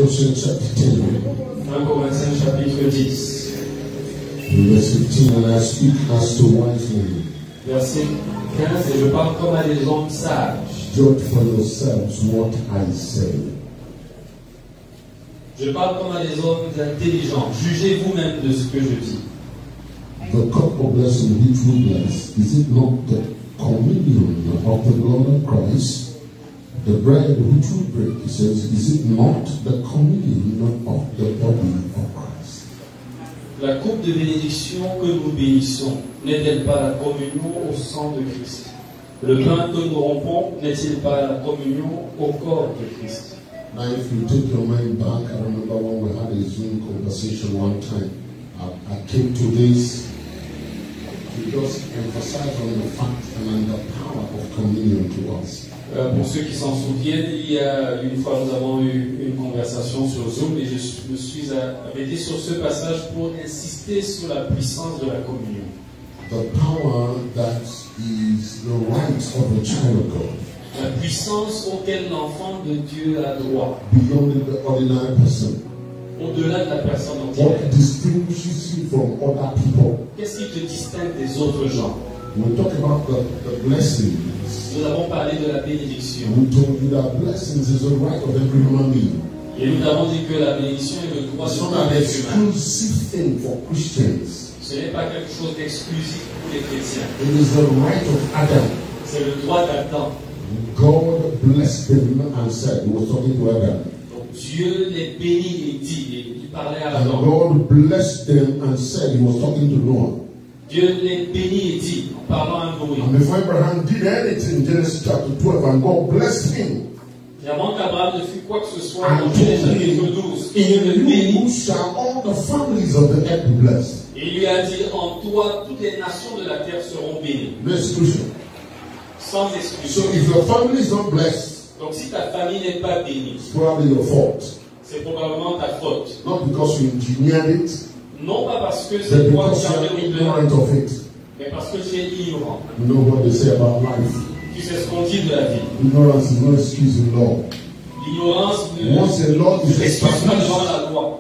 Corinthians chapter 10. 1 Corinthiens chapitre 10. Verse 15, and I speak as to wise men. Verset 15, et je parle comme à des hommes sages. Judge for yourselves what I say. Je parle comme à des hommes intelligents. Jugez vous-même de ce que je dis. The cup of blessing which we bless, is it not the communion of the blood of Christ? The bread which we break, he says, is it not the communion of the body of Christ? La coupe de bénédiction que nous bénissons, n'est-elle pas la communion au sang de Christ? Le pain que nous rompons, n'est-il pas la communion au corps de Christ? Now, if you take your mind back, I remember when we had a Zoom conversation one time. I came to this to just emphasize on the fact and the power of communion to us. Pour ceux qui s'en souviennent, il y a une fois nous avons eu une conversation sur Zoom et je me suis arrêté sur ce passage pour insister sur la puissance de la communion. The power that is the right of a child of God. La puissance auquel l'enfant de Dieu a droit. Beyond the ordinary person. Au-delà de la personne What ordinaire. distinguishes you from other people? Qu'est-ce qui te distingue des autres gens? We talk about the blessings. Nous avons parlé de la bénédiction. We told you that blessings is the right of every human being. Et nous avons dit que la bénédiction est le droit de It's tout not an être humain. exclusive thing for Christians. Ce n'est pas quelque chose d'exclusif pour les chrétiens. It is the right of Adam. C'est le droit d'Adam. God blessed them and said, he was talking to Adam. Donc Dieu les bénit et dit, et il parlait à And Adam. God blessed them and said, he was talking to Noah. Dieu les bénit et dit, en parlant à Noé. And before Abraham did anything, Genesis chapter 12, and God blessed him. Et avant qu'Abraham ne fût quoi que ce soit, And dans told Genèse chapitre him, 12, il le in bénit. you shall all the families of the earth be blessed. Et il lui a dit, en toi, toutes les nations de la terre seront bénies. No exclusion. Sans So exclusion. if your family is not blessed, Donc si ta famille n'est pas bénie, it's probably your fault. c'est probablement ta faute. Not because you engineered it, Non pas parce que but c'est toi because qui you as are fait ignorant of it. mais parce que tu es ignorant. You know what they say about life. Tu sais ce qu'on dit de la vie. Ignorance is no excuse in law. L'ignorance ne Once a law is s'excuse pas devant established, la loi.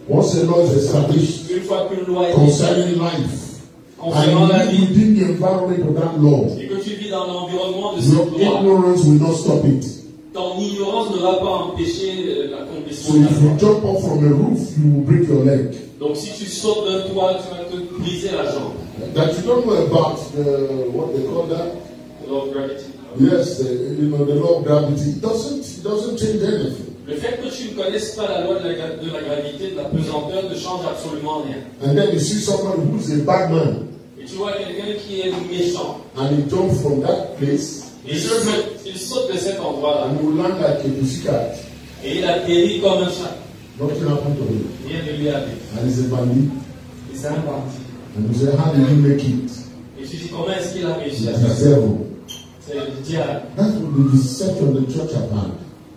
once a law is established Une fois qu'une loi est concerning établie life, concernant and la you vie live within the environment of that law, et que tu vis dans l'environnement de your cette loi, ignorance will not stop it. ton ignorance ne va pas empêcher l'accomplissement So de la if you loi. jump off from a roof, you will break your leg. Donc si tu sautes d'un toit, tu vas te briser la jambe. That you don't know about what they call that. The law of gravity. Yes, the law of gravity. It doesn't change anything. Le fait que tu ne connaisses pas la loi de la gravité, de la pesanteur, ne change absolument rien. And then you see someone who is a bad man, Et tu vois quelqu'un qui est méchant. and he jumps from that place, Et il saute de cet endroit-là. and will land like a pussycat. Et il atterrit comme un chat. Nothing happened to him. Rien ne lui arrive. And he's a bandit. Et c'est un bandit. And you say, how did he make it? Et tu dis, comment est-ce qu'il a réussi à It's faire the ça? devil. C'est le diable. That's what the deception of the church have had.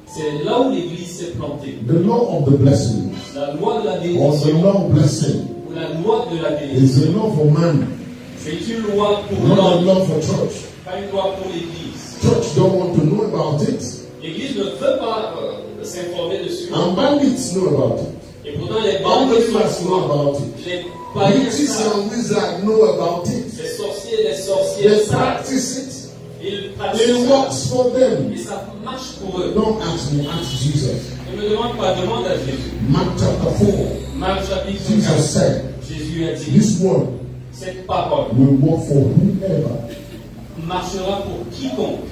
C'est là où l'église s'est plantée. The law of the blessing, La loi de la or the bénédiction, law of blessing, ou la loi de la is bénédiction, a law for man, c'est une loi pour not a l'homme, law for church. pas une loi pour l'église. Church don't want to know about it, L'église ne veut pas s'informer dessus. and bandits know about it. Et pourtant, les bandits Unbelievers know about it. les païens Witches savent. and wizards know about it. Les sorciers et les sorcières They savent. practice it. Ils pratiquent It ça. works for them. Et ça marche pour eux. Don't ask me, ask Jesus. Ne me demande pas, demande à Jésus. Mark chapter 4. Marc chapitre Jesus 4. said, Jésus a dit, this word cette parole will work for whoever. marchera pour quiconque.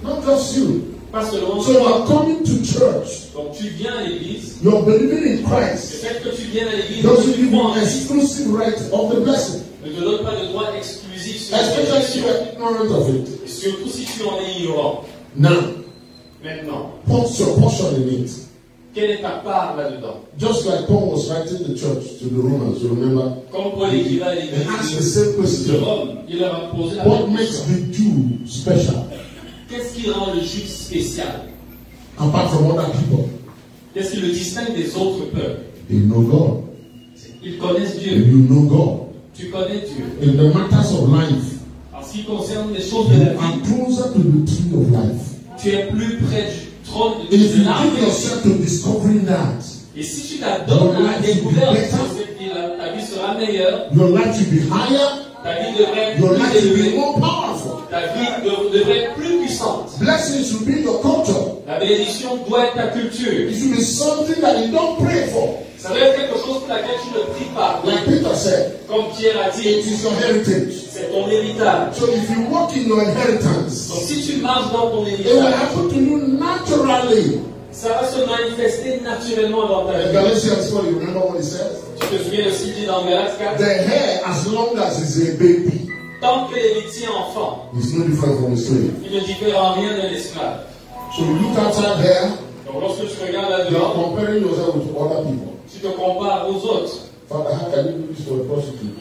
Not just you. Pas seulement So you toi. are coming to church. Donc tu viens à l'église. You're believing in Le Christ. fait que tu viennes à l'église, Doesn't tu give crois you en Christ, exclusive right of the blessing. ne te donne pas de droit exclusif sur la Especially if you bénédiction. are ignorant of it. Et surtout si tu en es ignorant. Now, Maintenant, put your portion in it. quelle est ta part là-dedans? Just like Paul was writing the church to the Romans, you remember? Comme Paul écrivait à He asked the l'église same de question. Rome, il leur a posé la What même makes question. the Jew special Qu'est-ce qui rend le juif spécial? apart from other people? Qu'est-ce qui le distingue des autres peuples? They know God. Ils connaissent And Dieu. you know God. Tu connais Dieu. In the matters of life, En ce qui concerne les choses de you la are vie, closer to the tree of life. tu es plus près trône If you de give l'arbre. yourself to discovering that, Et si tu t'adonnes à la découverte de cette vie-là, ta vie sera meilleure, your life will be higher, ta vie devrait être your plus life will be élevée, more powerful. ta vie devrait être plus puissante. Blessings should be your culture. La bénédiction doit être ta culture. It should be something that you don't pray for. Ça doit être quelque chose pour laquelle tu ne pries pas. Like Peter said, Comme Pierre a dit, it is your heritage. c'est ton héritage. So if you walk in your inheritance, Donc si tu marches dans ton it will héritage, happen to you naturally. ça va se manifester naturellement dans ta In vie. Galatians 4, you remember what it says? Tu te souviens aussi dit dans Galates 4, The hair, as long as it's a baby, tant que l'héritier est enfant, is no different from a slave. il ne diffère en rien d'un esclave. So you look outside here, Donc lorsque tu regardes you are là-dedans, comparing yourself with other people. tu te compares aux autres. Father, how can you do this for a prostitute?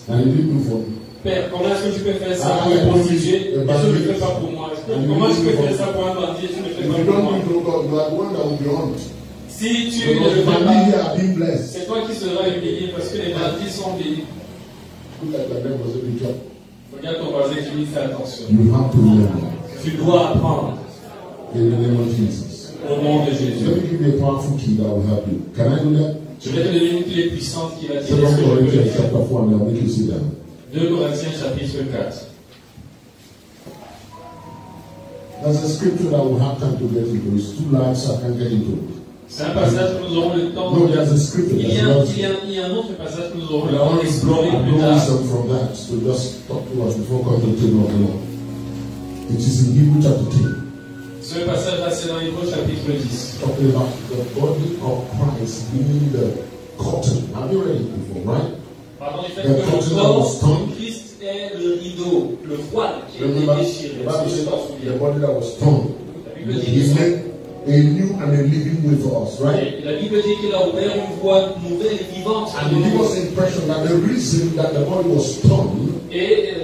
And he didn't do for me. Père, comment est-ce que tu peux faire ça pour un prostitué et tu ne le fais pas pour moi? Comment tu peux faire ça pour un bandit et tu ne le fais If pas you pour moi? don't do it, God, you are the one that will be honest. Si tu ne le Because fais family pas, here are being blessed. c'est toi qui seras humilié parce que les bandits sont bénis. Look at the neighbor, say, be careful. Regarde ton voisin qui lui fait attention. You have to remember. Tu dois apprendre In the name of Jesus. au nom de Let Jésus. me give you a powerful key that will help you. Can I do that? Je vais te donner une clé puissante qui va tirer 2 ce que je peux Corinthians faire. chapter 4, and I'll make you sit down. 2 Corinthiens chapitre 4. There's a scripture that we'll have time to get into. It's too large, so I can't get into it. C'est un passage que nous aurons le temps No, de... there's a scripture. Il y There's a, a lot. il y a un autre passage que nous aurons But le I temps want to d'explorer blow plus tard. wisdom from that to just talk to us before coming to the table of the Lord. It is in Hebrew chapter 10. Ce passage-là, c'est dans Hébreux chapitre 10. Talking about the body of Christ being the cotton. Have you read it before, right? Pardon, du fait The que cotton le that corps was torn. de Christ est le rideau, le voile qui a Remember, été déchiré. the Bible Est-ce que tu says t'en the souviens? body that was torn. La Bible dit He que made a new and a living way for us, right? Et la Bible dit qu'il a ouvert une voie nouvelle et vivante. And it gives us the impression that the reason that the body was torn Et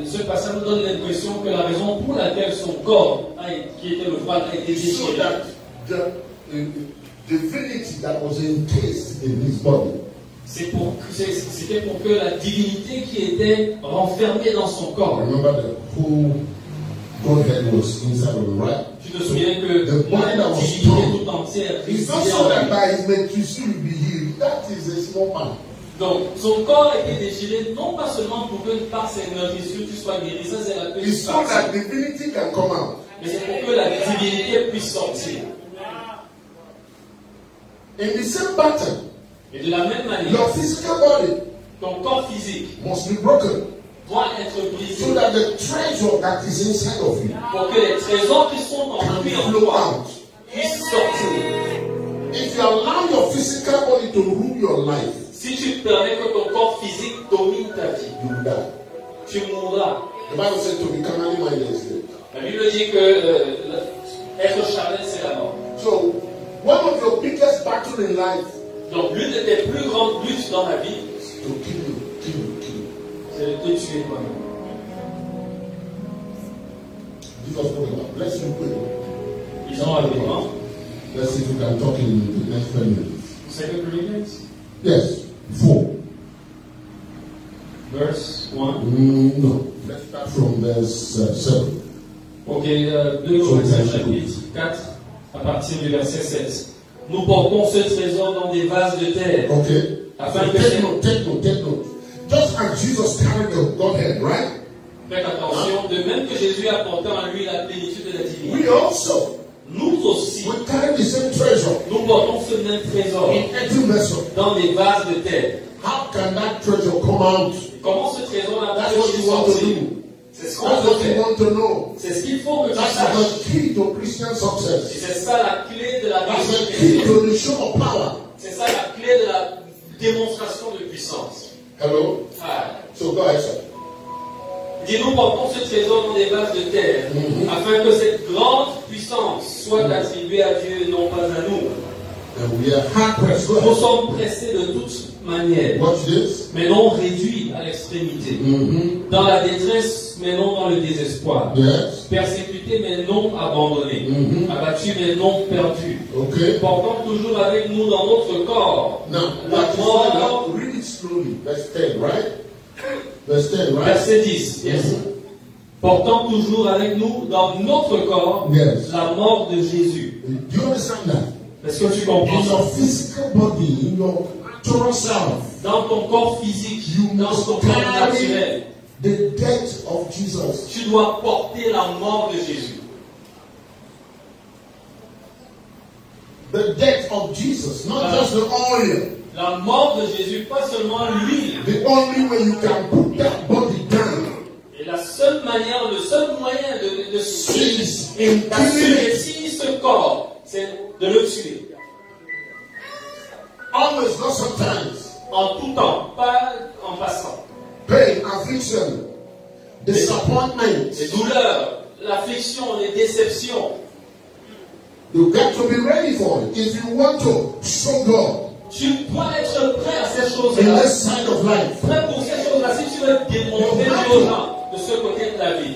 ce passage nous donne l'impression que la raison pour laquelle son corps, qui était le voile, a été so déchiré, that the divinity that was encased in his body c'était pour que la divinité qui était renfermée dans son corps. remember the whole Godhead was inside of him, right? Tu te souviens que The body that la was divinité torn. tout entière It's not résidait so en that lui. by his matrix you will be healed. That is a small man. Donc, son corps a été déchiré non pas seulement pour que par ses meurtrissures tu sois guéri, ça c'est la petite It's so partie, that divinity can come out. mais c'est pour que la divinité puisse sortir. In the same pattern, Et de la même manière, your physical body ton corps physique must be broken doit être brisé so that the treasure that is inside of you pour que les trésors qui sont en can lui en flow toi out. puissent sortir. If you allow your physical body to rule your life, Si tu permets que ton corps physique domine ta vie, you will die. tu mourras. The Bible says to be carnally minded is death. La Bible dit que être charnel, c'est la mort. So, one of your biggest battles in life Donc, l'une de tes plus grandes luttes dans la vie, is to kill you. c'est de te tuer toi-même. Jesus spoke about. Let's look quick. Ils ont rapidement. Let's see if we can talk in the next 10 minutes. 2 Corinthians, Yes, 4. verse 1. No, let's start from verse 7. Ok, 2 Corinthiens chapitre 4, à partir du verset 7. Nous portons ce trésor dans des vases de terre, Okay. afin So que... take note. Just as Jesus carried the Godhead, right? Faites attention, de même que Jésus a porté en lui la plénitude de la divinité, We also, nous aussi, we carry the same treasure nous portons ce même trésor in every vessel. dans des vases de terre. How can that treasure come out? Comment ce trésor-là That's peut what you want to sortir? do. C'est ce qu'on That's veut what you faire. want to know. C'est ce qu'il faut que tu That's saches. the key to Christian Et success. c'est ça la clé de la That's the key réussite. to the show of power. C'est ça la clé de la démonstration de puissance. Hello? Ah. So go ahead, sir. Il dit, nous portons ce trésor dans des vases de terre, afin que cette grande puissance soit attribuée à Dieu et non pas à nous. And we are hard pressed. Go Nous ahead. sommes pressés de toute manière, Watch this. mais non réduits à l'extrémité. Dans la détresse, mais non dans le désespoir. Yes. Persécutés, mais non abandonnés. Abattus, mais non perdus. Okay. Portant toujours avec nous dans notre corps Now, la watch this. mort. Now, read it slowly. Verse 10, right? Verse 10, right? Verset 10. Yes. Portant toujours avec nous dans notre corps Yes. la mort de Jésus. Do you understand that? Est-ce que tu comprends In ça? your physical body, in your natural self, Dans ton corps physique, dans ton corps naturel, the death of Jesus. tu dois porter la mort de Jésus. The death of Jesus, not just the oil. La mort de Jésus, pas seulement l'huile. The only way you can put that body down Et la seule manière, le seul moyen de is in killing it. tuer ce corps, c'est de le tuer. Always, not sometimes. En tout temps, pas en passant. Pain, affliction, disappointment. Les douleurs, l'affliction, les déceptions. You got to be ready for it. If you want to show God Tu dois être prêt à ces in choses-là. this side of life, Prêt pour ces choses-là. Si tu veux démontrer aux gens de ce côté de la vie.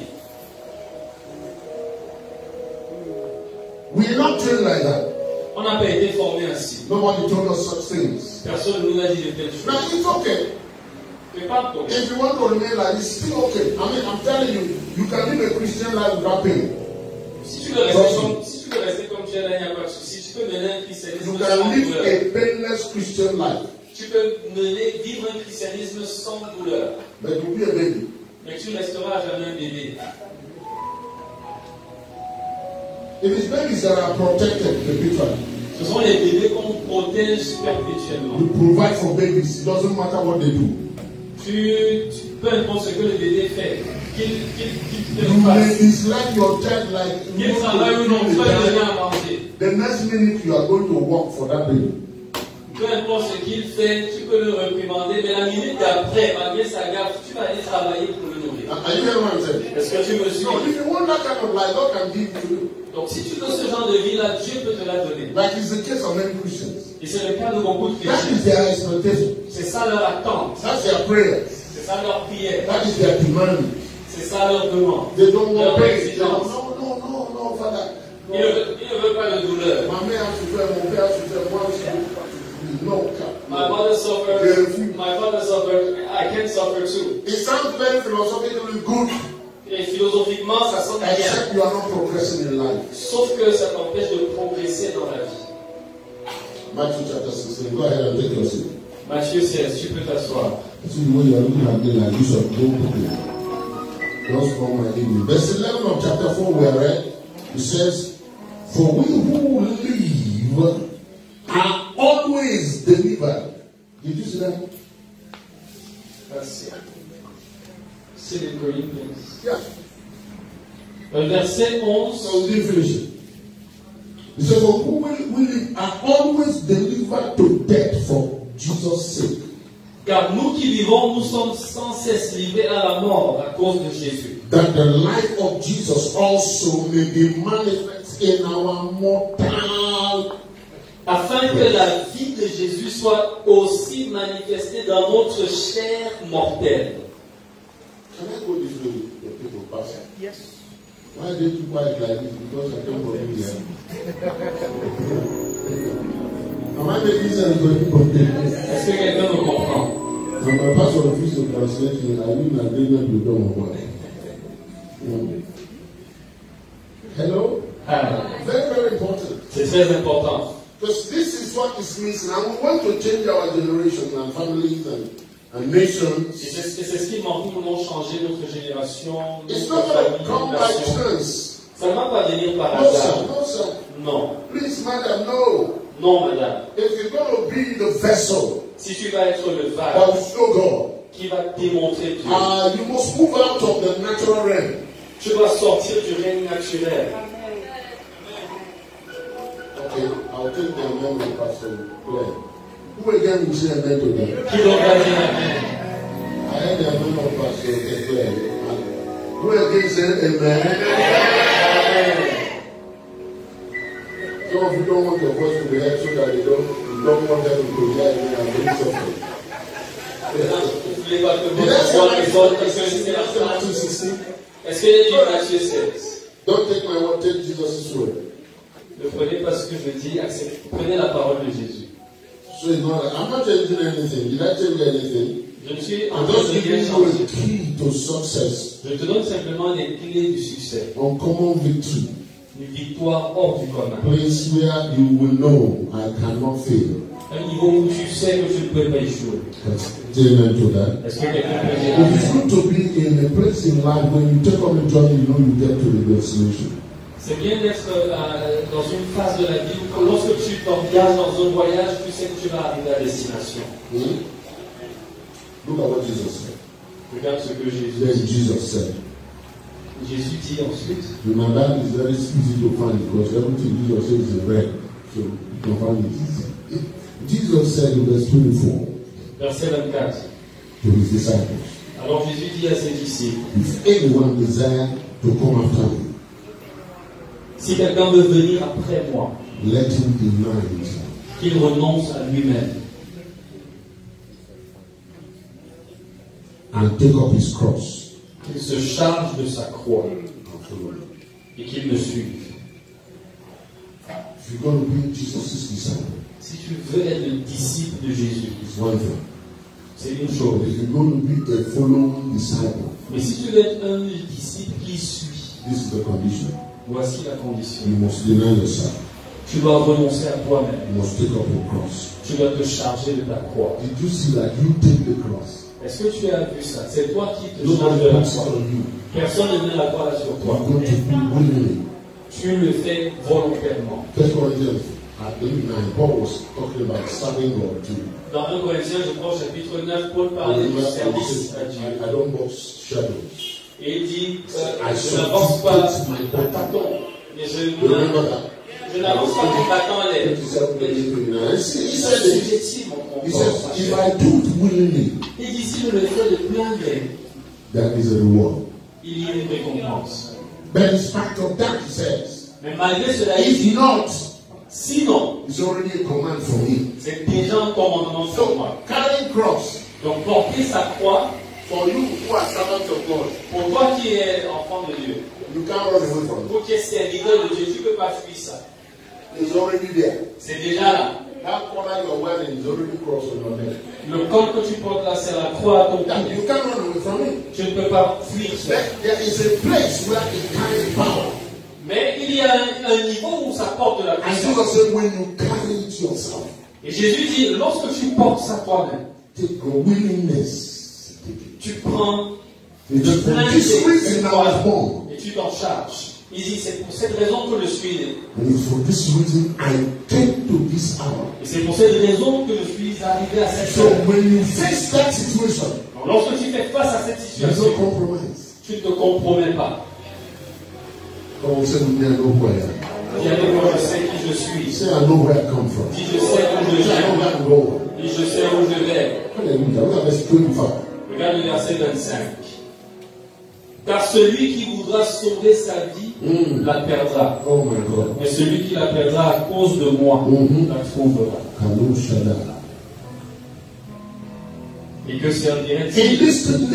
we're not trained like that. On n'a pas été formé ainsi. Nobody told us such things. Personne ne nous a dit de telles Now choses. it's okay. C'est pas de problème. If you want to remain like this, it's still okay. I mean, I'm telling you, you can live a Christian life without pain. Si tu veux rester comme tu es là, il n'y a pas de souci. Tu peux mener un christianisme You sans can live douleur. a painless Christian life, Tu peux vivre un christianisme sans douleur. but you'll be a baby. Mais tu resteras à jamais un bébé. It is babies that are protected perpetually. Ce sont les bébés qu'on protège perpétuellement. You provide for babies. It doesn't matter what they do. Peu importe ce que le bébé fait, qu'il te You may fasse, dislike your child like you qu'il travaille ou non, tu vas lui donner à manger. The next minute you are going to work for that baby. Peu importe ce qu'il fait, tu peux le réprimander, mais la minute d'après, malgré sa gaffe, tu vas aller travailler pour le nourrir. Are you hearing what I'm saying? Est-ce que tu me suis? So if you want that kind of life, God can give to you. Donc si tu veux ce genre de vie-là, Dieu peut te la donner. Like it's the case of many Christians. Et c'est le cas de beaucoup de That chrétiens. is their expectation. C'est ça leur attente, That's their prayers. c'est ça leur prière, That is their demand. c'est ça leur demande. They don't want Leur pain. exigence. No, Father. Ils ne veulent pas de douleur. Ma mère a souffert, mon père a souffert, moi aussi. No, My mother suffered, my father suffered, I can suffer too. it sounds very philosophically good, Et philosophiquement, ça sonne bien. except you are not progressing in life. Sauf que ça t'empêche de progresser dans la vie. Matthew chapter 16. Go ahead and take your seat. Matthieu 16, tu peux t'asseoir. See the way you are looking at me like this, don't put it. Don't spoil my evening. Verse 11 of chapter 4 we read. It says, "For we who live are always delivered." Did you see that? C'est les Corinthiens. Yeah. Verset 11. So we didn't finish it. He said, "For who we live are always delivered to death for Jesus' sake." Car nous qui vivons, nous sommes sans cesse livrés à la mort à cause de Jésus. That the life of Jesus also may be manifest in our mortal. Afin que la vie de Jésus soit aussi manifestée dans notre chair mortelle. Can I go this way? The people pass. Yes. Why are they too quiet like this? Because I came from India. Am I making sense to anybody? Est-ce que quelqu'un me comprend? And my pastor refused to translate me. I didn't agreement with them. Hello? Very, very important. C'est très important. Because this is what this means now. We want to change our generation and families and nations. Et c'est ce qui manque. Nous voulons changer notre génération, It's notre not going famille, to come notre by nation. chance. Ça ne va pas venir par No, hasard. sir. No, sir. Non. Please, madam, no. Non, madame. If you're going to be the vessel Si tu vas être le that phare will show God, qui va démontrer Dieu, you must move out of the natural realm. tu dois sortir du règne naturel. Okay, I'll take the amen with Pastor Claire. Who again will say amen to that? Qui donc va dire Amen? I heard the amen of Pastor Claire. Who again said amen? Some of you don't want your voice to be heard so that you don't want them to hear you and bring suffering. Vous voulez pas que Did I votre voix say résonne parce que c'est la fin. Matthew 16? Est-ce que j'ai dit Matthieu 16? Don't take my word, take Jesus' word. Ne prenez pas ce que je dis, prenez la parole de Jésus. So it's not like, I'm not changing anything. Did I change anything? Je ne suis en I'm train just de giving rien you a changer. key to success. Je te donne simplement les clés du succès. Uncommon victory. Une victoire hors du commun. Place where you will know I cannot fail. Un niveau où tu sais que tu ne peux pas échouer. Amen to that. Est-ce que quelqu'un peut dire It is good to be in a place in life when you take on a journey, you know you get to the destination. C'est bien d'être dans une phase de la vie où lorsque tu t'engages dans un voyage, tu sais que tu vas arriver à destination. Look at what Jesus said. Regarde ce que Jésus Then dit. Jesus said. Jésus dit ensuite, Remember, that is very easy to find because everything Jesus says is in red. So you can find it easy. Jesus said in verse 24 verset 24. to his disciples, Alors Jésus dit à ses disciples, if anyone desire to come after me, si quelqu'un veut venir après moi, let him deny himself. qu'il renonce à lui-même And take up his cross. qu'il se charge de sa croix And follow me. et qu'il me suive. If you're going to be Jesus' disciple, Si tu veux être le disciple de Jésus, it's one thing. c'est une But chose. if you're going to be a following disciple, Mais si tu veux être un disciple qui suit, this is the condition. voici la condition. You must deny yourself. Tu dois renoncer à toi-même. You must take up your cross. Tu dois te charger de ta croix. Did you see that you take the cross? Est-ce que tu as vu ça? C'est toi qui te charges Nobody de la puts it croix. on you. Personne ne met la croix là sur You toi. are going to do willingly. Tu le fais volontairement. 1 Corinthians, I believe 9, Paul was talking about serving God too. Dans 1 Corinthiens, je crois, chapitre 9, Paul parlait du service à Dieu. I don't box shadows. Et il dit, I je n'avance pas my à tâtons, mais Remember that? je n'avance pas en battant l'air. 27, 29. He Je said it. sujétis mon He corps. says, if I do it willingly, Il dit, si je le fais de plein gré, that is a reward. il y a une récompense. But in spite of that, he says, Mais malgré cela, il dit, if not, sinon, it's already a command for me. c'est déjà un commandement sur moi. Carrying cross Donc porter sa croix, for you who are servants of God, pour toi qui es enfant de Dieu, you can't run away from it. pour qui es serviteur de Dieu, tu ne peux pas fuir ça. It's already there. C'est déjà là. That collar you're wearing is already crossed on your neck. Le col que tu portes là, c'est la croix à ton That cou. you can't run away from it. Tu ne peux pas fuir ça. There is a place where it carries power. Mais il y a un niveau où ça porte de la And puissance. Jesus said, when you carry it yourself, Et Jésus dit, lorsque tu portes ça toi-même, take your willingness. tu prends It is for this reason I was born. et tu t'en charges. Il dit, c'est pour cette raison que je suis né. And it's for this reason I came to this hour. Et c'est pour cette raison que je suis arrivé à cette So heure. when you face that situation, Donc, lorsque tu fais face à cette there's no situation, compromise. tu ne te compromets pas. Come on, say with me, I know who I am. Dis avec moi, je sais qui je suis. Say I know where I come from. Dis, je sais où je Say I know viens. where I'm going. Dis, je sais où je vais. Hallelujah. Look at verse 25. Regarde le verset 25. Car celui qui voudra sauver sa vie la perdra. Oh my God. Mais celui qui la perdra à cause de moi la trouvera. Kalo Shada. Et que servirait Hey, listen.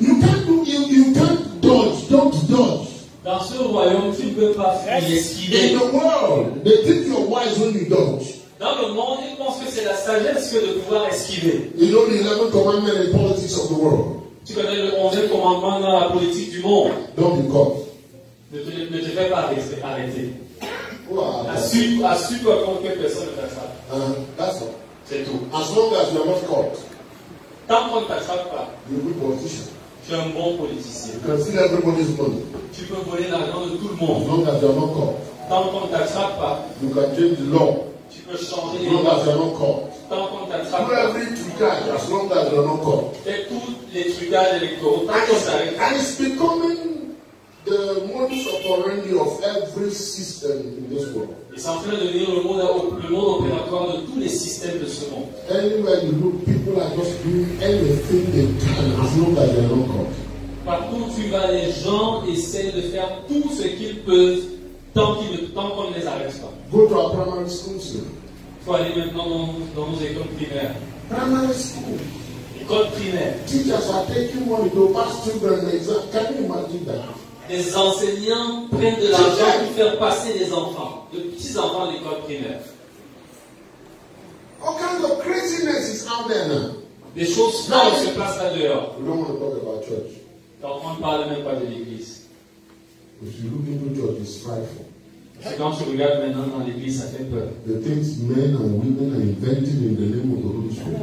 You can't dodge. Don't dodge. Dans ce royaume, tu ne peux pas fuir, In esquiver. the world, they think you're wise when you dodge. Dans le monde, ils pensent que c'est la sagesse que de pouvoir esquiver. You know the 11 commandments in politics of the world. Tu connais le 11e commandement dans la politique du monde. Don't be caught. Ne te fais pas arrêter. Wow. Assure-toi contre que personne ne t'attrape. That's all. C'est tout. As long as you're not caught, Tant qu'on ne t'attrape pas, you're a good politician. tu es un bon politicien. You can steal everybody's money. Tu peux voler l'argent de tout le As monde. long as you're not caught. Tant qu'on ne t'attrape pas, You can change the law. tu peux changer As les long lois. as you're not caught. Tant qu'on ne Do t'attrape pas, every trucage as long as you're not caught. fais tous les trucages électoraux. Tant qu'on t'arrête pas. And it's becoming the modus operandi of every system in this world. Et c'est en train de devenir le mode opératoire de tous les systèmes de ce monde. Anywhere you look, people are just doing anything they can as long as they're not caught. Partout où tu vas, les gens essaient de faire tout ce qu'ils peuvent tant qu'on ne les arrête pas. Go to our primary schools now. Il faut aller maintenant dans nos écoles primaires. Primary school. Écoles primaires. Teachers are taking money to pass children the exam. Can you imagine that? Les enseignants prennent de l'argent pour faire passer des enfants, de petits enfants à l'école primaire. All kinds of craziness is out there now. Des choses folles se passent là dehors. We don't want to talk about church. Donc on ne parle même pas de l'église. If you look into church, it's frightful. C'est quand tu regardes maintenant dans l'église, ça fait peur. The things men and women are inventing in the name of the Holy Spirit.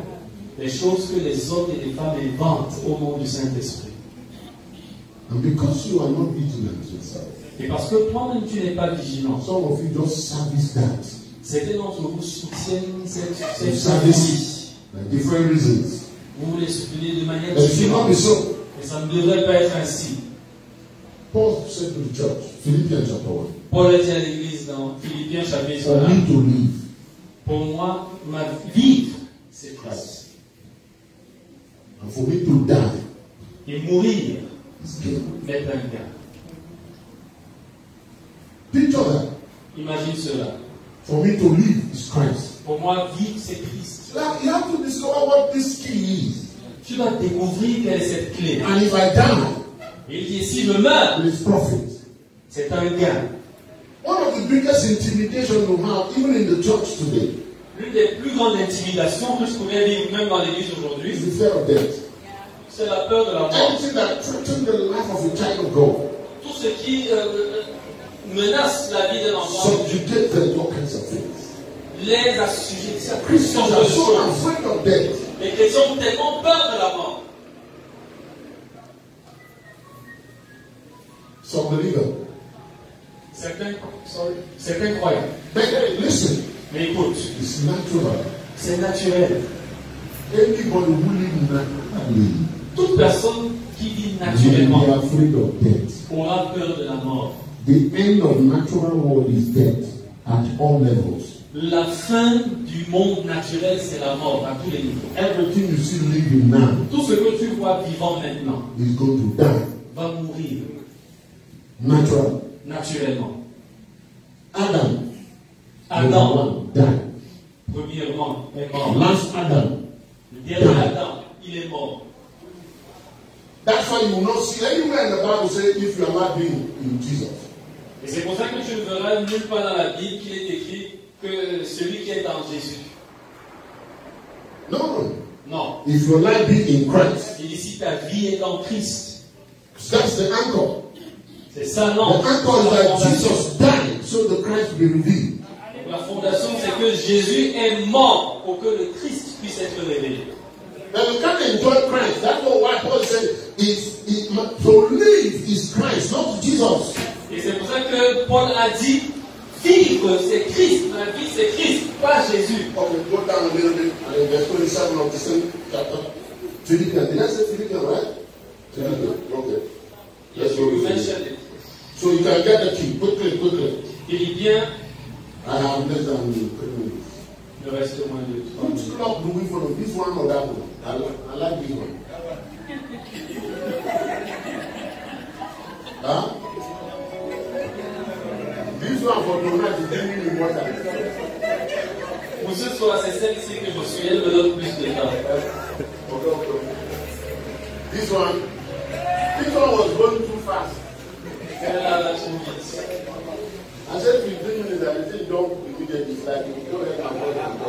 Les choses que les hommes et les femmes inventent au nom du Saint-Esprit. And because you are not vigilant yourself, Et parce que toi-même tu n'es pas vigilant, some of you just service that. certains d'entre vous soutiennent cette You vie. service like different reasons. Vous les soutenez de manière But it should not différente. be so. Et ça ne devrait pas être ainsi. Paul said to the church, Philippians chapter 1, Paul a dit à l'église dans Philippiens chapitre for 1, me to live pour moi, ma vie, c'est Christ. and for me to die Et mourir is gain. est un gain. Picture that. Imagine cela. For me to live is Christ. Pour moi, vivre, c'est Christ. Now you have to discover what this key is. Tu dois découvrir quelle est cette clé. And if I die, Et il dit, si je meurs, it is profit. c'est un gain. One of the biggest intimidation you have, even in the church today, L'une des plus grandes intimidations que je pouvais vivre même dans l'église aujourd'hui, is the fear of death. c'est la peur de la mort. Anything that threatens the life of a child of God, Tout ce qui menace la vie d'un enfant, subjugate them to all kinds of things. les assujettit à toutes Christians sortes are de so choses. afraid of death. Les chrétiens ont tellement peur de la mort. Some believers. Certains croyants. But hey, listen, Mais écoute, it's natural. c'est naturel. Anybody who lives naturally Toute personne qui vit will be naturellement afraid of death. aura peur de la mort. The end of natural world is death at all levels. La fin du monde naturel, c'est la mort à tous les niveaux. Everything you see living now Tout ce que tu vois vivant maintenant is going to die. va mourir Natural. naturellement. Adam. Adam, number one, died. premièrement, est mort. Last Adam. Le dernier Adam, il est mort. That's why you will not see anywhere in the Bible say if you are not being in Jesus. Et c'est pour ça que tu ne verras nulle part dans la Bible qu'il est écrit que celui qui est en Jésus. No. Non. If your life be in Christ, Il dit si ta vie est en Christ. that's the anchor. C'est ça, non. The anchor is that Jesus died so the Christ will be revealed. Donc, la fondation, c'est que Jésus est mort pour que le Christ puisse être révélé. Now you can't enjoy Christ. That's why Paul said, to live is Christ, not Jesus. Et c'est pour ça que Paul a dit vivre, c'est Christ. Ma vie, c'est Christ, pas Jésus. Okay, go down a little bit and verse 27 of the same chapter. Philippians. Did I say Philippians, right? Philippians. Okay. Yes, you mentioned it. So you can get the key quickly. Philippiens, I have less than 3 minutes. il reste moins de 3 Which minutes. clock do we follow? This one or that one? I like this one. Huh? This one for tonight is giving me more time. Pour ce soir, c'est celle-ci que je suis, elle me donne plus de temps. Okay. This one was going too fast. Celle-là, là, je me dis. I said 15 minutes and it said don't immediately. It's like you don't have to.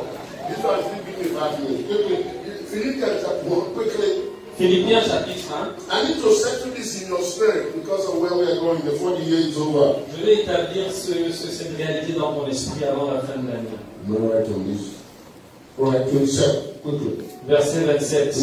This one still give me 5 minutes. Quickly. Philippians chapter 1, quickly. Philippiens chapitre 1. I need to settle this in your spirit because of where we are going. The 40 years is over. Je vais établir cette réalité dans mon esprit avant la fin de l'année. I'm going to write on this. All right, 27, quickly. Verset 27.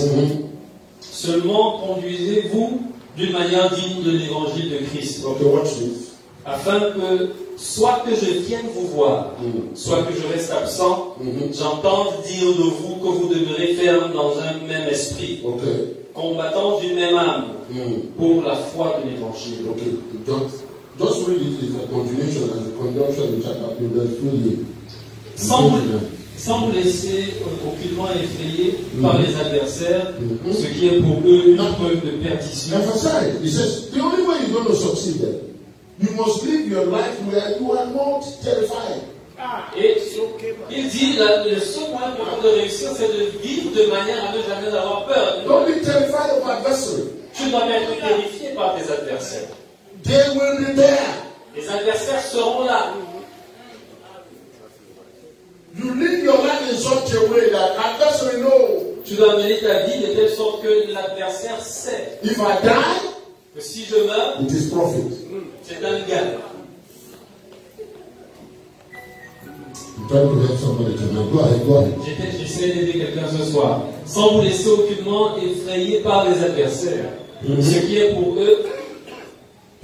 Seulement conduisez-vous d'une manière digne de l'évangile de Christ. Okay, watch this. Afin que, soit que je vienne vous voir, soit que je reste absent, j'entende dire de vous que vous demeurez ferme dans un même esprit, combattant d'une même âme, pour la foi de l'évangile. Okay, just read it. It's a continuation and a conjunction in chapter 2, verse 28. Sans vous laisser aucunement effrayer par les adversaires, ce qui est pour eux une preuve de perdition. Emphasize. He says, the only way you're going to succeed there, you must live your life where you are not terrified. Et il dit, le seul moyen pour de réussir, c'est de vivre de manière à ne jamais avoir peur. Don't be terrified of adversary. Tu ne dois pas être terrifié par tes adversaires. They will be there. Les adversaires seront là. You live your life in such a way that adversary know to dois mener ta vie de telle sorte que l'adversaire sait If I die, que si je meurs, it is profit. c'est un gain. I'm trying to help somebody tonight. Go ahead, go ahead. J'essaie d'aider quelqu'un ce soir, sans vous laisser aucunement effrayer par les adversaires, ce qui est pour eux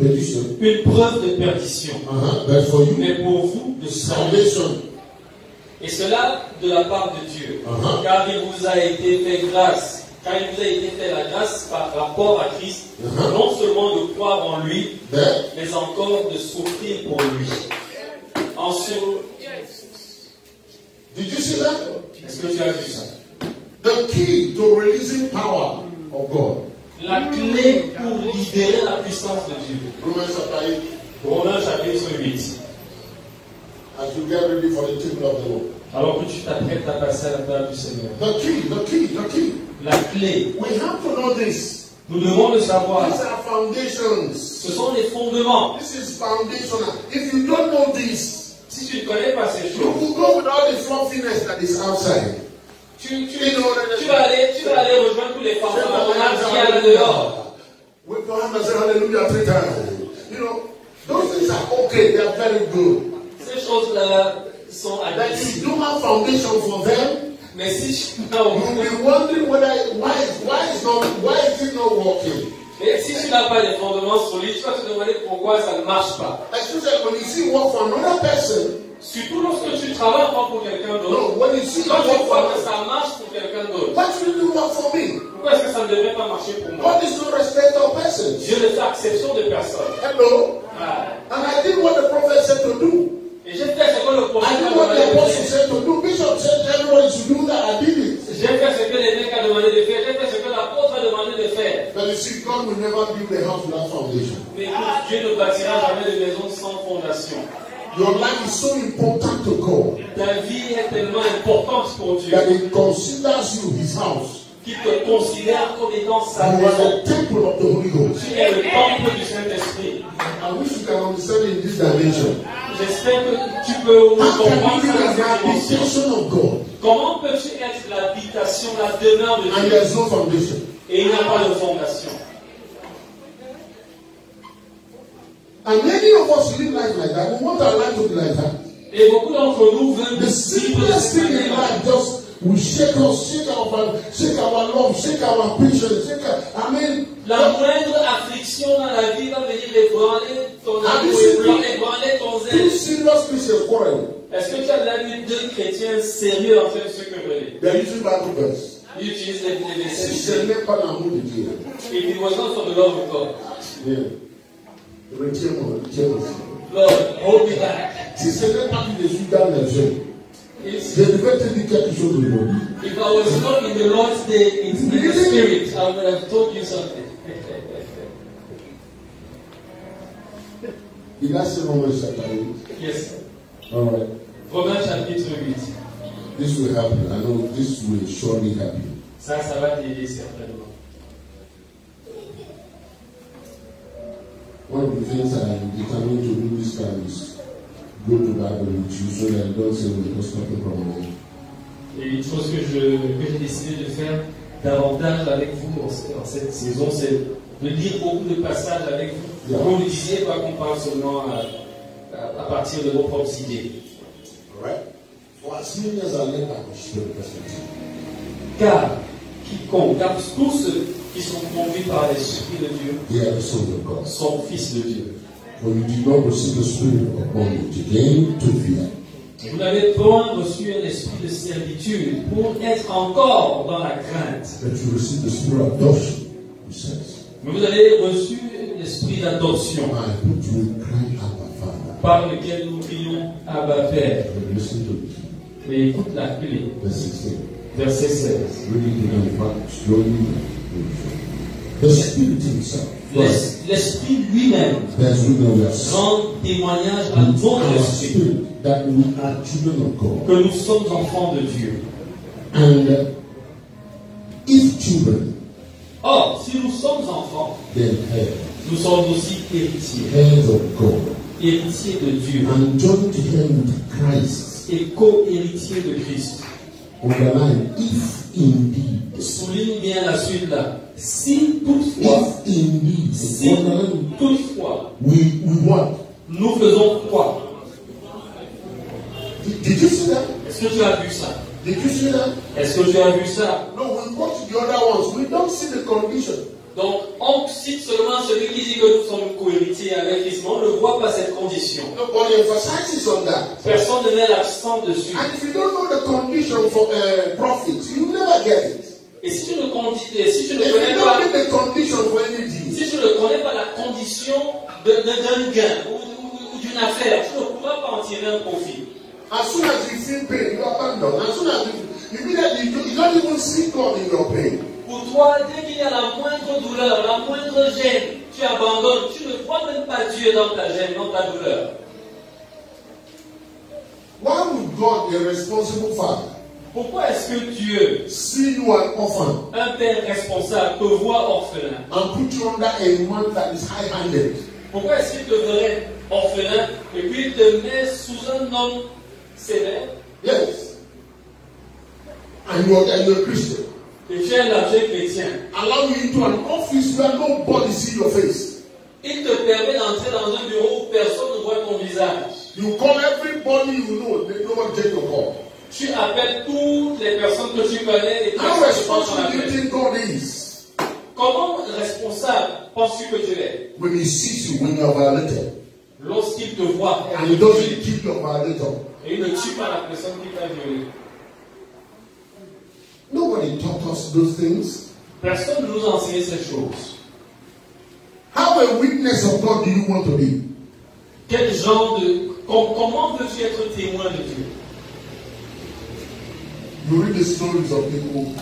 une preuve de perdition, But for you, mais pour vous de salut. salvation. Et cela de la part de Dieu, car il vous a été fait grâce, car il vous a été fait la grâce par rapport à Christ, non seulement de croire en lui, mais encore de souffrir pour lui. Ensuite, Did you see that? est-ce que tu as vu ça? The key to releasing power of God. La clé pour libérer la puissance de Dieu. Romans chapter 8. Romains chapitre 8. As you get ready for the table of the Lord. Alors que tu t'apprêtes à passer à la table du Seigneur. The key. La clé. We have to know this. Nous devons le savoir. These are foundations. Ce sont les fondements. This is foundational. If you don't know this, si tu ne connais pas ces you choses, will go with all the fluffiness that is outside. Tu vas aller rejoindre tous les fantasmes qui y a là-dehors. Wave your hand and say hallelujah 3 times. You know, those things are okay, they are very good. Ces choses-là sont But admissibles. if you don't have foundation for them, Mais si tu you'll be wondering why is it not working? n'as pas les fondements solides, tu vas te demander pourquoi ça ne marche pas. Especially when you see work for another person. Surtout lorsque tu travailles pas pour quelqu'un d'autre. No, when you see Quand tu work vois for que ça marche pour quelqu'un d'autre, why should you work for me? pourquoi est-ce que ça ne devrait pas marcher pour moi? God is no respect of persons. Dieu ne fait exception de personne. Hello? Ah. And I did what the prophet said to do. Et j'ai fait ce que le I prophète did m'a what the demandé de apostle faire. said to do. Bishop said everybody should do that. I did it. J'ai fait ce que l'évêque a demandé de faire. J'ai fait ce que l'apôtre a demandé de faire. But you see, God will never build a house without foundation. Mais écoute, Dieu ne bâtira jamais de maison sans fondation. Your life is so important to God Ta vie est tellement importante pour Dieu that He considers you His house. qu'il te considère comme étant sa You are maison. the temple of the Holy Ghost. Tu es le temple du Saint-Esprit. I wish you can understand in this dimension. J'espère que tu peux How can comprendre you be ça an dans cette dimension. habitation of God Comment peux-tu être l'habitation, la demeure de and Dieu there's no foundation? et il n'y a pas de fondation? And many of us live life like that. We want our life to be like that. Et beaucoup d'entre nous veulent The vivre de simplest cette thing in manière. life just will shake us, shake our love, shake our patience, La moindre affliction dans la vie va venir ébranler ton amour, ébranler ton two zèle. serious Christians quarrel. Est-ce que tu as déjà vu deux chrétiens sérieux en train de se quereller? They are using Bible verse. Ils utilisent les Si versets. ce n'est pas l'amour de Dieu. If it was not for the love of God, Retiens-moi. Lord, hold me back. Si ce n'est pas que je suis dans les yeux, If je devrais te dire quelque chose aujourd'hui. I was not in the Lord's day in the spirit, I would have told you something. Il a ce moment chapitre 8. Yes. All right. Romains chapitre 8. This will happen. I know this will surely happen. Ça va t'aider certainement. One of the things I am determined to do this time is go to Bible with you so that I don't say we're just talking from me. Et une chose que j'ai décidé de faire davantage avec vous en cette saison, c'est de lire beaucoup de passages avec vous. Comme vous le disiez, pas qu'on parle seulement à partir de vos propres idées. Right? For as many as are led by the Spirit, Car tous ceux qui sont conduits par l'Esprit de Dieu they are the sons of God. sont fils de Dieu. For you did not receive the Spirit of bondage again to fear. Vous n'avez point reçu un esprit de servitude pour être encore dans la crainte. But you received the Spirit of adoption, who says, Mais vous avez reçu l'esprit d'adoption I put you in cry, Abba, Father. par lequel nous crions Abba Père. But listen to this. Et écoute la clé, Verse 16. verset 16. Read it again, in fact, slowly. The Spirit Himself. L'esprit lui-même There's we are rend témoignage à notre our esprit spirit that we are children of God. que nous sommes enfants de Dieu. And if children, Or, si nous sommes enfants, then heirs, nous sommes aussi héritiers, heirs of God, héritiers de Dieu and joined to Him with Christ. et co-héritiers de Christ. Underline, if indeed. Souligne bien la suite là. Si toutefois. If indeed. Si toutefois. We what? Nous faisons quoi? Did you see that? Est-ce que tu as vu ça? Did you see that? Est-ce que tu as vu ça? No, we watch the other ones. We don't see the condition. Donc, on cite seulement celui qui dit que nous sommes cohéritiers avec Christ, mais on ne voit pas cette condition. Nobody emphasizes on that. Personne ne met l'accent dessus. And if you don't know the condition for profit, you never get it. Et si tu ne connais If you don't know the condition for anything, si tu ne connais pas la condition d'un gain ou d'une affaire, tu ne pourras pas en tirer un profit. as soon as you feel pain, you abandon. As soon as you immediately you don't even see God in your pain. Pour toi, dès qu'il y a la moindre douleur, la moindre gêne, tu abandonnes. Tu ne vois même pas Dieu dans ta gêne, dans ta douleur. Why would God, a responsible father, pourquoi est-ce que Dieu, see you an orphan, un père responsable, te voit orphelin, and put you under a man that is high-handed? Pourquoi est-ce qu'il te verrait orphelin et puis il te met sous un homme sévère? Yes. And you're a Christian. Et tu es un larger chrétien. Allow you into an office where nobody see your face. Il te permet d'entrer dans un bureau où personne ne voit ton visage. You call everybody you know, no one take your call. Tu appelles toutes les personnes que tu connais et How responsible do you think God is? Comment responsable penses-tu que tu es? When he sees you, when you are violated. Lorsqu'il te voit And he doesn't kill your violator. et il ne tue pas la personne qui t'a violé. Nobody taught us those things. Personne ne nous a enseigné ces choses. How a witness of God do you want to be? Quel genre de... Comment veux-tu être témoin de Dieu? You read the stories of people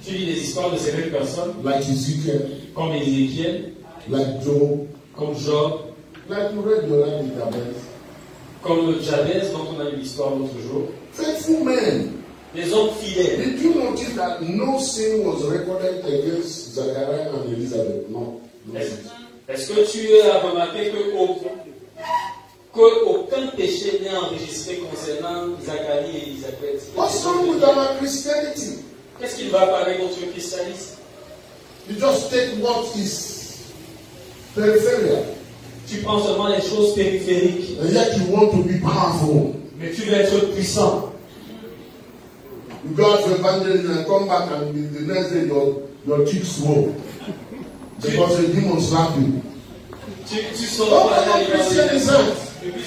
Tu lis les histoires de certaines personnes, like Ezekiel, comme Ézéchiel, like Job, comme Job, like you read your life in Jabez. comme Jabez dont on a eu l'histoire l'autre jour. Faithful men. Les hommes fidèles. Did you notice that no sin was recorded against Zachariah and Elizabeth? No. Est-ce que tu as remarqué qu'aucun péché n'est enregistré concernant Zacharie et Élisabeth? What's wrong with our Christianity? Qu'est-ce qui va pas avec notre christianisme? You just take what is peripheral. Tu prends seulement les choses périphériques. And yet you want to be powerful. Mais tu veux être puissant. You go out to evangelism and come back and the next day your cheeks swell. Because the demon slap you. Tu sors à l'évangélisation. Et puis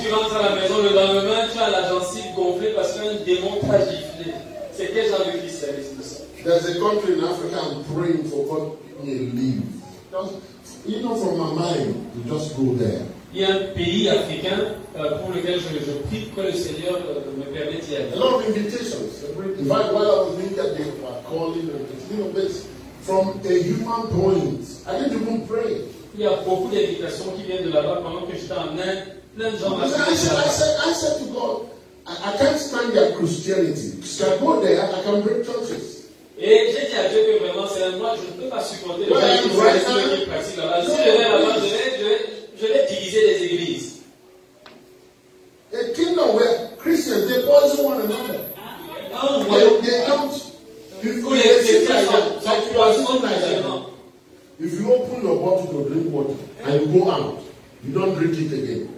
tu rentres à la maison le lendemain, tu as la gencive gonflée parce qu'un démon t'a giflé. C'est quel genre de christianisme ça? There's a country in Africa I'm praying for God to leave. You know, from my mind, to just go there. Il y a un pays africain pour lequel je prie que le Seigneur me permette d'y aller. A lot of invitations. In fact, while I was in India, they were calling, but from a human point, I didn't even pray. Il y a beaucoup d'invitations qui viennent de là-bas pendant que j'étais en Inde. Plein de gens m'ont dit. I said to God, I can't stand their Christianity. So I go there, I can break churches. Et j'ai dit à Dieu que vraiment, c'est moi, je ne peux pas supporter le fait qui pratique là-bas. Si je vais là-bas, je vais diviser les églises. A kingdom where Christians, they poison one another. They don't. If you open your bottle to drink water and you go out, you don't drink it again.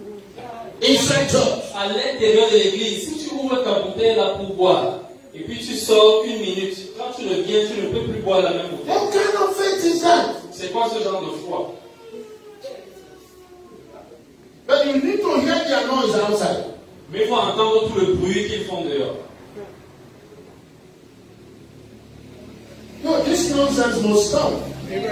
Inside church. À l'intérieur de l'église, si tu ouvres ta bouteille là pour boire, et puis tu sors une minute, quand tu reviens, tu ne peux plus boire la même bouteille. What kind of faith is that? C'est quoi ce genre de foi? But you need to hear their noise outside. Mais il faut entendre tout le bruit qu'ils font dehors. No, this nonsense must stop.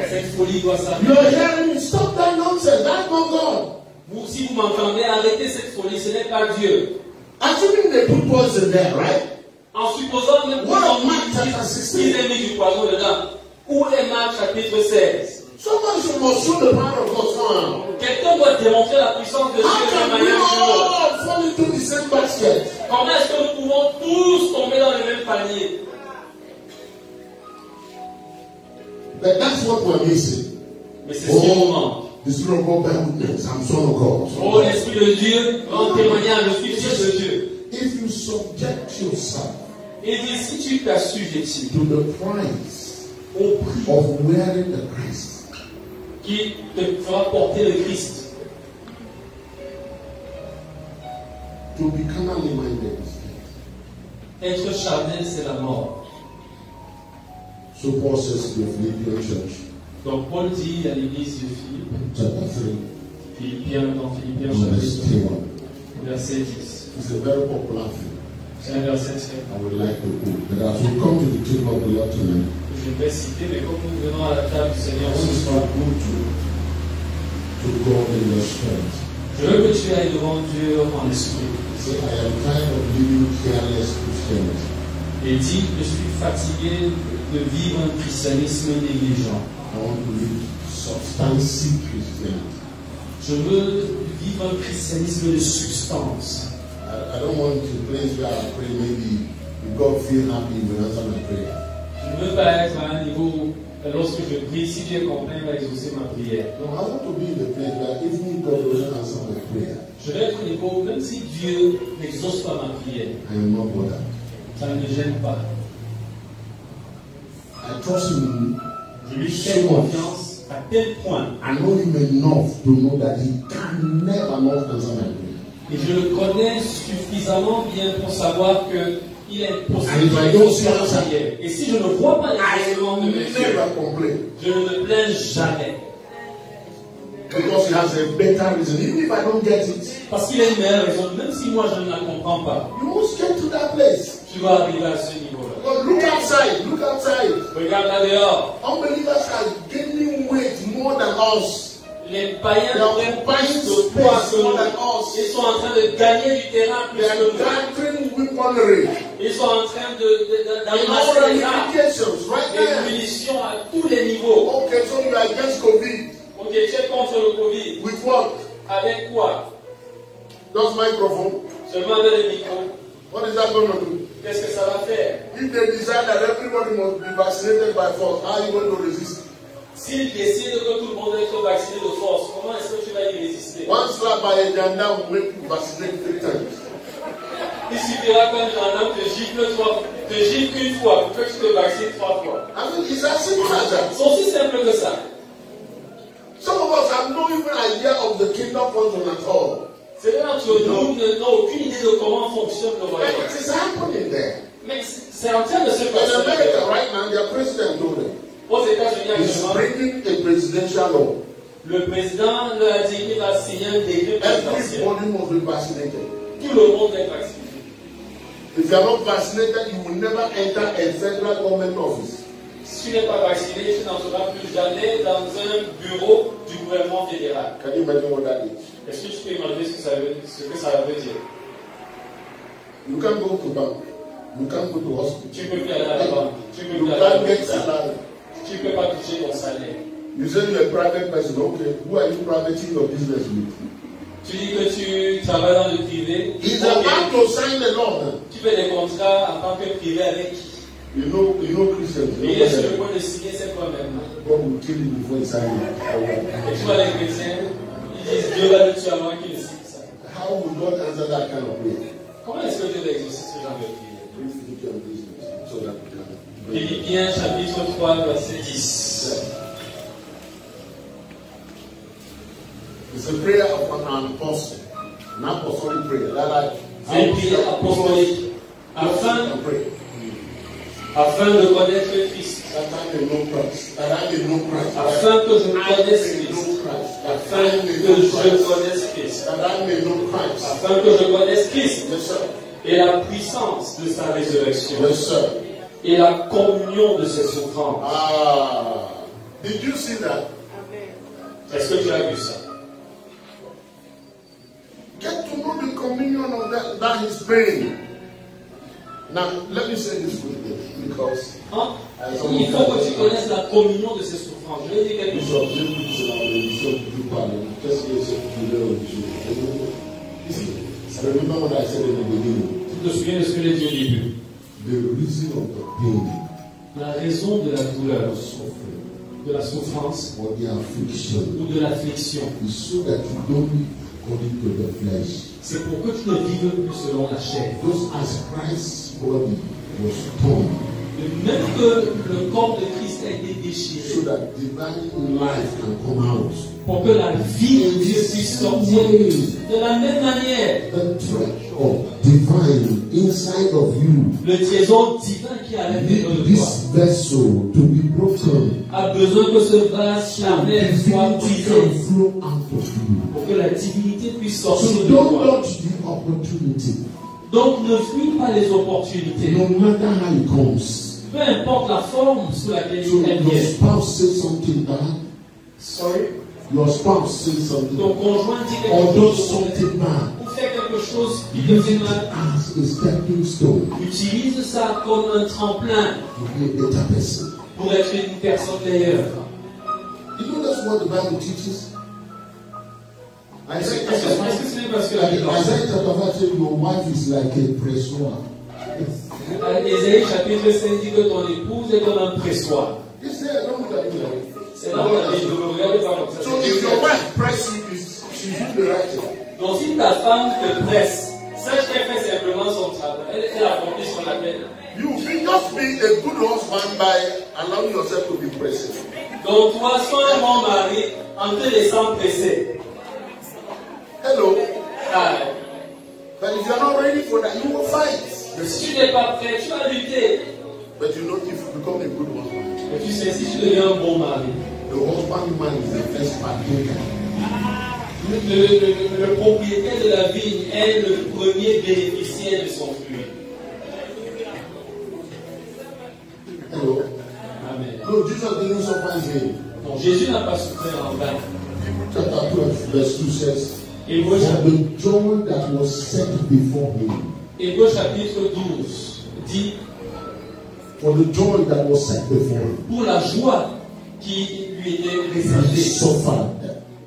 Cette folie doit s'arrêter. You're hearing me. Stop that nonsense. That's not God. Si vous m'entendez, arrêtez cette folie, ce n'est pas Dieu. Assuming they put poison there, right? En supposant même qu'ils aient mis du poison dedans. Où est Marc chapitre 16? Somebody must show the power of God somehow. Quelqu'un doit démontrer la puissance de Dieu de manière all fall into the same basket? Comment est-ce que nous pouvons tous tomber dans le même panier? But that's what we're missing. Mais c'est ce qui nous manque. The Spirit of God bear witness. I'm son of God. Oh, l'Esprit de Dieu rend témoignage, je suis fils de Dieu. If you subject yourself, Et dit, si tu t'assujettis to the price au prix of wearing the Christ, qui te fera porter le Christ, to be carnally minded. être charnel, c'est la mort. So Paul says to the Philippian church, Donc Paul dit à l'église de Philippe, chapter 3, Philippiens, dans Philippiens verse chapitre 1. 1, verset 10. It's a very popular thing. C'est un verset très I would like to quote. But as we come to the table of the Lord tonight, je vais citer, mais comme nous venons à la table du I Seigneur want ce us soir, to God in your strength. je veux que tu ailles devant Dieu en esprit. Say, I am tired of living careless Christianity. Et dis, je suis fatigué de vivre un christianisme négligent. I want to live substantive Christianity. Je veux vivre un christianisme de substance. I don't want to place where I pray maybe God feel happy when I answer my prayer. Je ne veux pas être à un niveau où, lorsque je prie, si Dieu est content, il va exaucer ma prière. No, I want to be in the place where even God doesn't answer my prayer, Je vais être au niveau où, même si Dieu n'exauce pas ma prière, I am not bothered. ça ne me gêne pas. I trust Him Je lui fais so much. confiance à tel point, I know Him enough to know that He can never not answer my prayer. et je le connais suffisamment bien pour savoir qu'il est And if I possible don't de see faire answer, ma prière. Et si je ne vois pas I l'exaucement de mes yeux, never complain. je ne me plains jamais. Because He has a better reason. Even if I don't get it, Parce qu'il a une meilleure raison, même si moi je ne la comprends pas. you must get to that place. Tu vas arriver à ce niveau-là. Because look outside, look outside. Regarde là dehors. Unbelievers are gaining weight more than us. Les païens They are prennent occupying plus de poids space que more nous. than us. Ils sont en train de gagner du terrain plus They are que nous. gathering weaponry Ils sont en train in all d'amasser les armes ramifications right et there. munitions à tous les niveaux. Okay, so you are against COVID. Ok, tu es contre le Covid. With what? Avec quoi? Just microphone. Seulement avec le micro. What is that going to do? Qu'est-ce que ça va faire? If they decide that everybody must be vaccinated by force, how are you going to resist? S'ils décident que tout le monde est vacciné de force, comment est-ce que tu vas y résister? One slap by a gendarme will make you vaccinate 3 times. Il suffira qu'un gendarme te gifle une fois pour que tu te vaccines 3 fois. I mean, it's as simple as that. C'est aussi simple que ça. Some of us have no even idea of the kingdom function at all. C'est vrai que nous n'avons aucune idée de comment fonctionne le And royaume. it is happening there. Mais c'est en train de se In passer. America right now, their president told them, Aux États-Unis he's actuellement, bringing a presidential law. le président leur a dit qu'il va signer un décret présidentiel. Everybody must be vaccinated. Tout le monde est vacciné. If you are not vaccinated, you will never enter a federal government office. Si tu n'es pas vacciné, tu n'entreras plus jamais dans un bureau du gouvernement fédéral. Can you imagine what that is? Est-ce que tu peux imaginer ce que ça veut dire? You can't go to bank. You can't go to hospital. Tu ne peux plus aller à la banque. Tu ne peux You plus aller à can't get l'hôpital. salary. Tu ne peux pas toucher ton salaire. You say you're a private person. Okay, who are you privating your business with? Tu dis que tu travailles dans le privé. He's Ok. about to sign the law. Man. Tu fais des contrats en tant que privé avec qui? You know Christians. Et il est sur le point de signer cette fois maintenant. God will kill you before he signs it. Et tu vois les chrétiens, ils disent Dieu va le tuer avant qu'il ne signe ça. How will God answer that kind of prayer? Comment est-ce que Dieu va exaucer ce genre de prière? Read Philippians business so that we can. Philippiens chapitre 3 verset 10. It's a prayer of an apostle, an apostolic prayer. That C'est une prière apostolique afin de connaître Christ. Afin que je connaisse Christ. Afin que je connaisse Christ. Afin que je connaisse Christ. Et la puissance de sa résurrection. Et la communion de ses souffrances. Did you see that? Est-ce que tu as vu ça? Get to know the communion of that he's praying. Now, let me say this quickly because Il faut que tu connaisses la communion de ses souffrances. Je vais dire quelque chose. Remember what I said in the beginning. Tu te souviens de ce que j'ai dit au début? The reason of the pain, La raison de la douleur, de la souffrance or the affliction, ou de l'affliction, is so that you don't live according to the flesh. c'est pour que tu ne vives plus selon la chair. Just as Christ's body was torn. Même que le corps de Christ a été déchiré. So that divine life can come out. Pour que la vie de Dieu puisse sortir. De la même manière. The treasure divine inside of you. Le trésor divin qui est à l'intérieur de toi. This vessel to be broken. A besoin que ce vase charnel soit brisé. Pour que la divinité puisse sortir de toi. Donc ne fuis pas les opportunités. No matter how it comes. Peu importe la forme sous laquelle elle Your vient. spouse says something bad. Sorry. Your spouse says something. Ton conjoint dit quelque Or does chose. something bad. Ou fait quelque chose qui te fait mal. As a stepping stone. Utilise ça comme un tremplin. To be a better person. Pour être une personne meilleure. You know that's what the Bible teaches. Isaiah chapter 5 says your wife is like a pressoir. Ésaïe chapitre 5 dit que ton épouse est comme un pressoir. C'est là où je ne regarde pas comme ça. So if your wife presses you, she's doing the right thing. Donc si ta femme te presse, sache qu'elle fait simplement son travail. Elle accomplit son appel. You just be a good husband by allowing yourself to be pressed. Donc toi, sois un bon mari en te laissant presser. Hello. Ah. But if you are not ready for that, you will fight. Mais si tu n'es pas prêt, tu vas lutter. But you know, if you become a good husband, mais tu sais, si tu deviens un bon mari, the husbandman is the first partaker. Le propriétaire de la vigne est le premier bénéficiaire de son fruit. Hello. Amen. No, Jesus didn't suffer in vain. Donc Jésus n'a pas souffert en vain. Chapter 12, verse 2 says, Hébreux the joy that was set before him. Hébreux chapitre 12 dit, for the joy that was set before him. Pour la joie qui lui était réservée.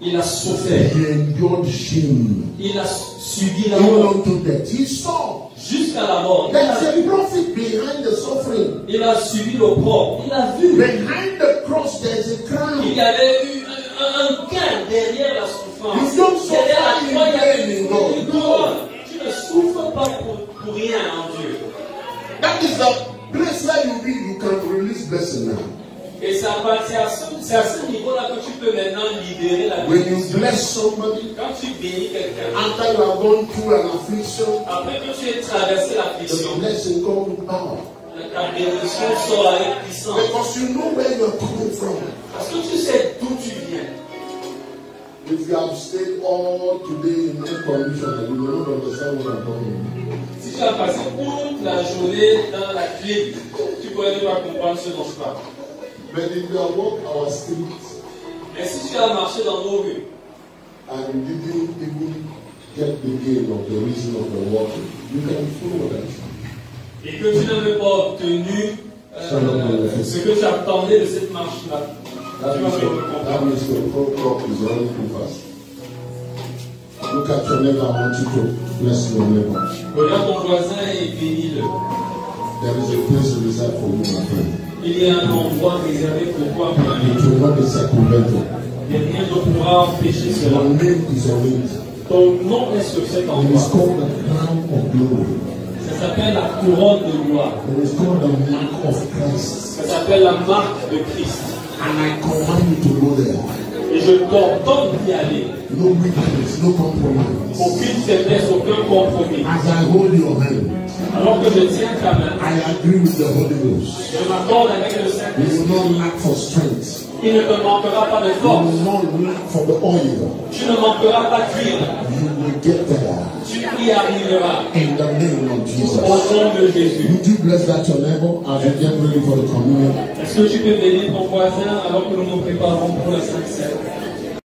Il a souffert. He endured shame. Il a subi la mort. He saw. Jusqu'à la mort. There's a profit behind the suffering. Il a subi l'opprobre. Il a vu. Behind the cross there's a crown. Il y avait eu un gain derrière la souffrance. You don't suffer derrière la croix, il y avait in une God. couronne. Tu ne souffres pas pour rien en Dieu. That is the place where you be. You can release blessing now. Et c'est à ce niveau-là que tu peux maintenant libérer la When bénédiction. you bless somebody, Quand tu bénis quelqu'un, after you have gone through an affliction, après que tu aies traversé the l'affliction, blessing comes with power. la bénédiction sort avec puissance. Because you know where you are coming from. Parce que tu sais d'où tu viens. If you have stayed all today in air conditioner, you will not understand what I'm talking about. Si tu as passé toute la journée dans la clim, tu pourrais ne pas comprendre ce dont je parle. But if you have walked our streets Mais si tu as marché dans nos rues and you didn't even get the gain of the reason of the walking, you can follow that. et que tu n'avais pas obtenu ce que tu attendais de cette marche-là, That tu vas me means comprendre. the whole crop is running too fast. Look at your neighbor. I want you to bless your neighbor. Regarde ton voisin et bénis-le. There is a place reserved for you, my friend. Il y a un endroit réservé pour toi, mon ami. It will not be circumvented. Et rien ne pourra empêcher cela. Your name is on it. Ton nom est sur cet It is endroit. called the crown of glory. Ça s'appelle la couronne de gloire. It is called the mark of Christ. Ça s'appelle la marque de Christ. And I command you to go there. Et je t'ordonne d'y aller. No weakness, no compromise. Aucune faiblesse, aucun compromis. As I hold your hand, Alors que je tiens ta main, I agree with the Holy Ghost. je m'accorde avec le You Saint-Esprit. will not lack for strength. Il ne te manquera pas de You force. will not lack for the oil. Tu ne manqueras pas d'huile. You will get there. Tu y arriveras. In the name of Jesus. Au nom de Jésus. Would you bless that your neighbor as we get ready for the communion? Est-ce que tu peux bénir ton voisin alors que nous nous préparons pour le Saint-Sacrement?